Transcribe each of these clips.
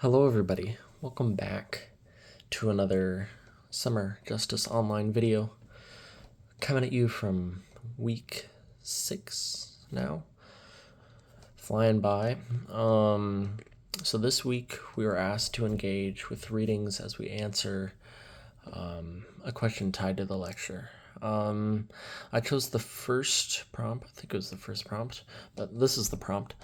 Hello everybody, welcome back to another Summer Justice Online video. Coming at you from week 6 now, flying by. So this week we were asked to engage with readings as we answer a question tied to the lecture. I chose the first prompt, I think it was the first prompt, but this is the prompt.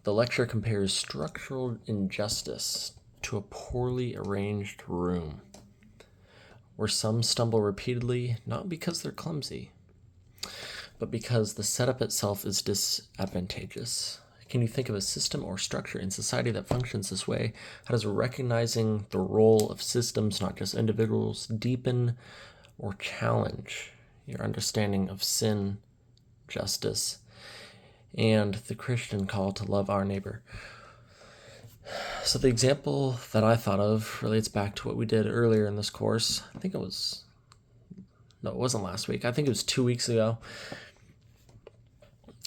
The lecture compares structural injustice to a poorly arranged room, where some stumble repeatedly, not because they're clumsy, but because the setup itself is disadvantageous. Can you think of a system or structure in society that functions this way? How does recognizing the role of systems, not just individuals, deepen or challenge your understanding of sin, justice, and the Christian call to love our neighbor? So the example that I thought of relates back to what we did earlier in this course. It wasn't last week. I think it was 2 weeks ago.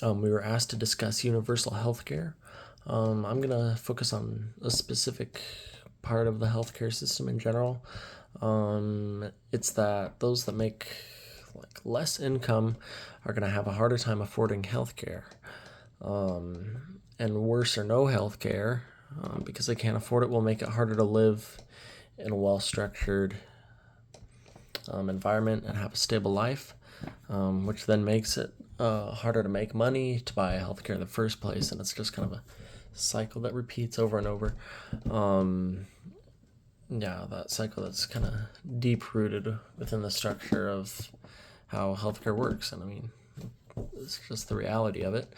We were asked to discuss universal health care. I'm going to focus on a specific part of the healthcare system in general. It's that those that make less income are going to have a harder time affording healthcare. And worse or no healthcare, because they can't afford it, will make it harder to live in a well-structured environment and have a stable life, which then makes it harder to make money to buy healthcare in the first place, and it's just kind of a cycle that repeats over and over. That cycle that's kind of deep-rooted within the structure of how healthcare works, and I mean, it's just the reality of it.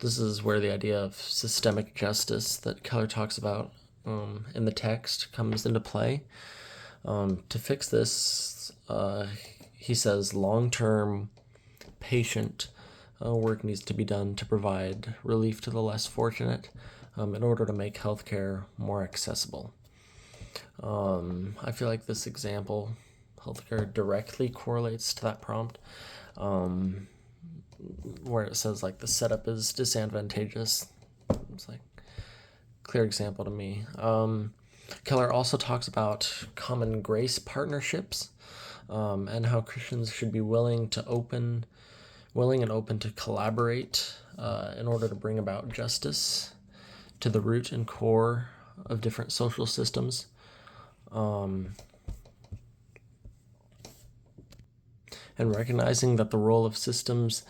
This is where the idea of systemic justice that Keller talks about in the text comes into play. To fix this, he says long-term, patient work needs to be done to provide relief to the less fortunate in order to make healthcare more accessible. I feel like this example, healthcare, directly correlates to that prompt. Where it says the setup is disadvantageous. It's clear example to me. Keller also talks about common grace partnerships, and how Christians should be willing and open to collaborate in order to bring about justice to the root and core of different social systems. And recognizing that the role of systems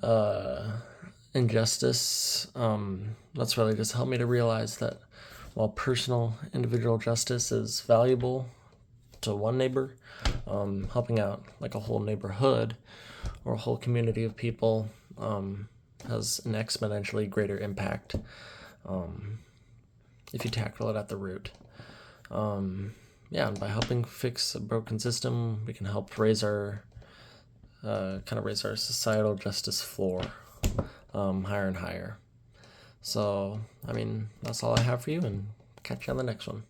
and justice, that's really just helped me to realize that while personal individual justice is valuable to one neighbor, helping out a whole neighborhood or a whole community of people has an exponentially greater impact if you tackle it at the root. And by helping fix a broken system, we can help raise our societal justice floor higher and higher. So, that's all I have for you, and catch you on the next one.